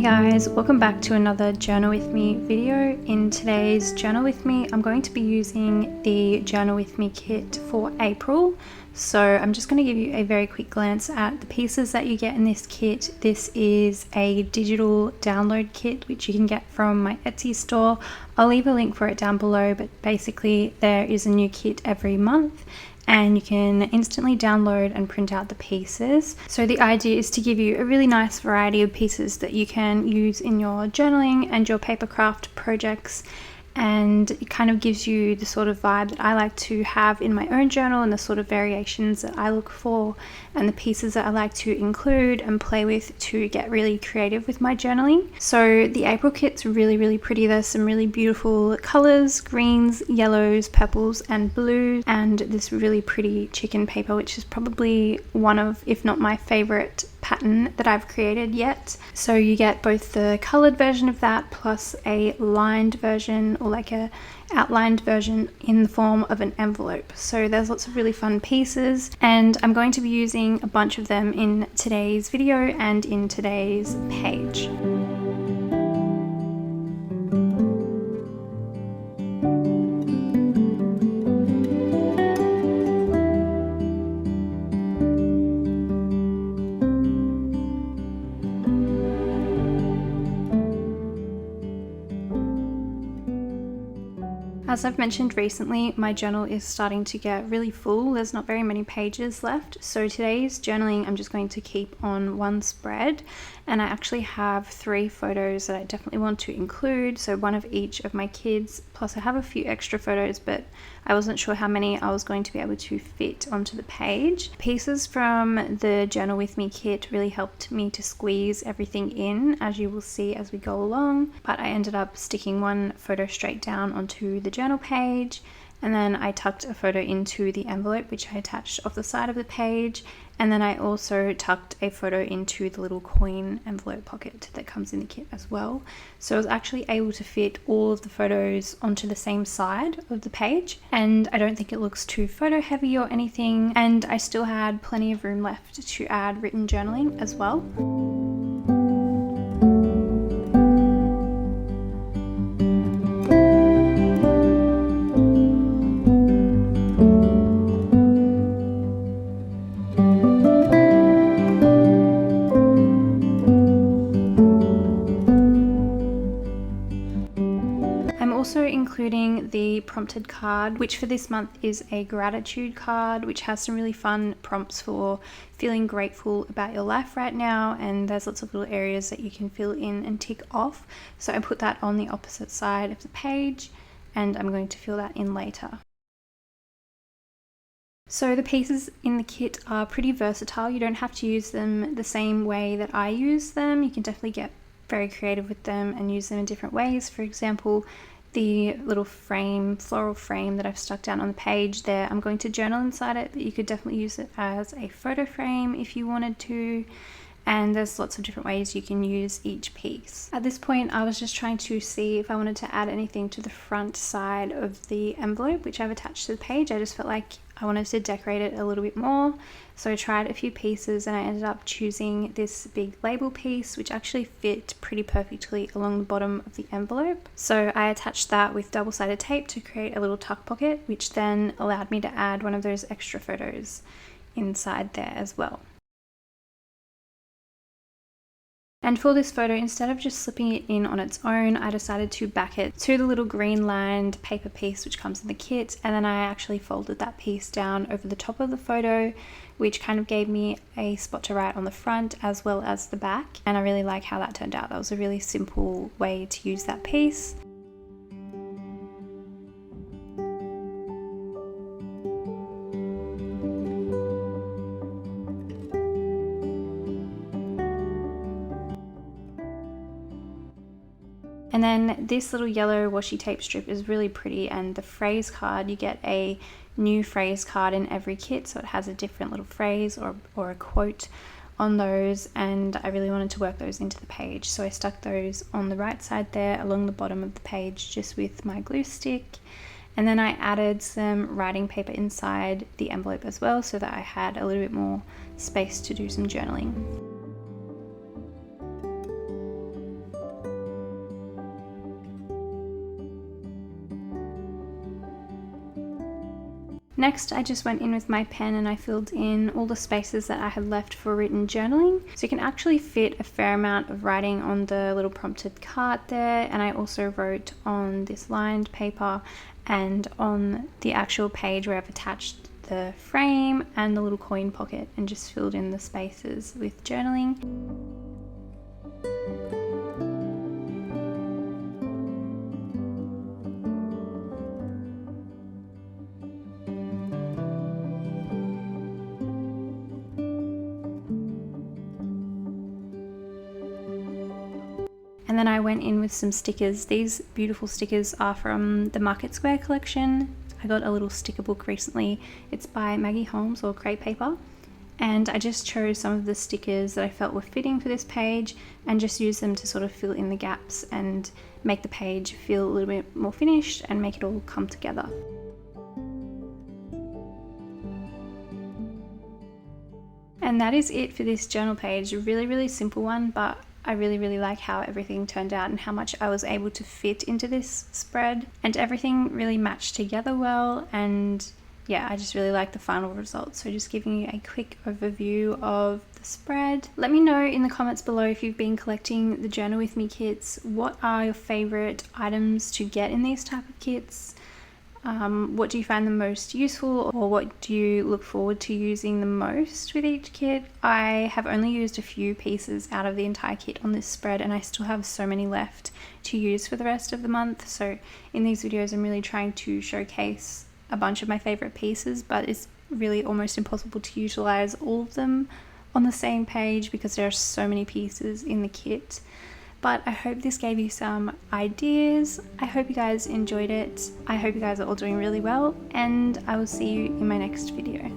guys, welcome back to another Journal With Me video. In today's Journal With Me, I'm going to be using the Journal With Me kit for April. So I'm just going to give you a very quick glance at the pieces that you get in this kit. This is a digital download kit which you can get from my Etsy store. I'll leave a link for it down below, but basically there is a new kit every month and you can instantly download and print out the pieces. So the idea is to give you a really nice variety of pieces that you can use in your journaling and your paper craft projects, and it kind of gives you the sort of vibe that I like to have in my own journal and the sort of variations that I look for and the pieces that I like to include and play with to get really creative with my journaling. So the April kit's really pretty. There's some really beautiful colors, greens, yellows, purples and blues, and this really pretty chicken paper, which is probably one of, if not my favorite pattern that I've created yet. So you get both the colored version of that plus a lined version, or like a outlined version in the form of an envelope. So there's lots of really fun pieces, and I'm going to be using a bunch of them in today's video and in today's page. As I've mentioned recently, my journal is starting to get really full. There's not very many pages left. So today's journaling, I'm just going to keep on one spread. And I actually have 3 photos that I definitely want to include. So one of each of my kids, plus I have a few extra photos, but I wasn't sure how many I was going to be able to fit onto the page. Pieces from the Journal With Me kit really helped me to squeeze everything in, as you will see as we go along. But I ended up sticking one photo straight down onto the journal page, and then I tucked a photo into the envelope which I attached off the side of the page, and then I also tucked a photo into the little coin envelope pocket that comes in the kit as well. So I was actually able to fit all of the photos onto the same side of the page, and I don't think it looks too photo heavy or anything, and I still had plenty of room left to add written journaling as well. Also including the prompted card, which for this month is a gratitude card, which has some really fun prompts for feeling grateful about your life right now, and there's lots of little areas that you can fill in and tick off. So I put that on the opposite side of the page, and I'm going to fill that in later. So the pieces in the kit are pretty versatile. You don't have to use them the same way that I use them. You can definitely get very creative with them and use them in different ways. For example, the little frame, floral frame that I've stuck down on the page there, I'm going to journal inside it, but you could definitely use it as a photo frame if you wanted to. And there's lots of different ways you can use each piece. At this point, I was just trying to see if I wanted to add anything to the front side of the envelope, which I've attached to the page. I just felt like I wanted to decorate it a little bit more. So I tried a few pieces and I ended up choosing this big label piece, which actually fit pretty perfectly along the bottom of the envelope. So I attached that with double-sided tape to create a little tuck pocket, which then allowed me to add one of those extra photos inside there as well. And for this photo, instead of just slipping it in on its own, I decided to back it to the little green lined paper piece which comes in the kit, and then I actually folded that piece down over the top of the photo, which kind of gave me a spot to write on the front as well as the back, and I really like how that turned out. That was a really simple way to use that piece. And then this little yellow washi tape strip is really pretty, and the phrase card, you get a new phrase card in every kit, so it has a different little phrase or a quote on those, and I really wanted to work those into the page. So I stuck those on the right side there along the bottom of the page just with my glue stick. And then I added some writing paper inside the envelope as well, so that I had a little bit more space to do some journaling. Next, I just went in with my pen and I filled in all the spaces that I had left for written journaling. So you can actually fit a fair amount of writing on the little prompted card there, and I also wrote on this lined paper and on the actual page where I've attached the frame and the little coin pocket, and just filled in the spaces with journaling. And then I went in with some stickers. These beautiful stickers are from the Market Square collection. I got a little sticker book recently. It's by Maggie Holmes, or Crepe Paper. And I just chose some of the stickers that I felt were fitting for this page and just used them to sort of fill in the gaps and make the page feel a little bit more finished and make it all come together. And that is it for this journal page. A really simple one, but I really like how everything turned out and how much I was able to fit into this spread, and everything really matched together well, and yeah, I just really like the final result. So just giving you a quick overview of the spread. Let me know in the comments below if you've been collecting the Journal With Me kits. What are your favorite items to get in these type of kits? What do you find the most useful, or what do you look forward to using the most with each kit? I have only used a few pieces out of the entire kit on this spread, and I still have so many left to use for the rest of the month. So in these videos I'm really trying to showcase a bunch of my favorite pieces, but it's really almost impossible to utilize all of them on the same page because there are so many pieces in the kit. But I hope this gave you some ideas. I hope you guys enjoyed it. I hope you guys are all doing really well, and I will see you in my next video.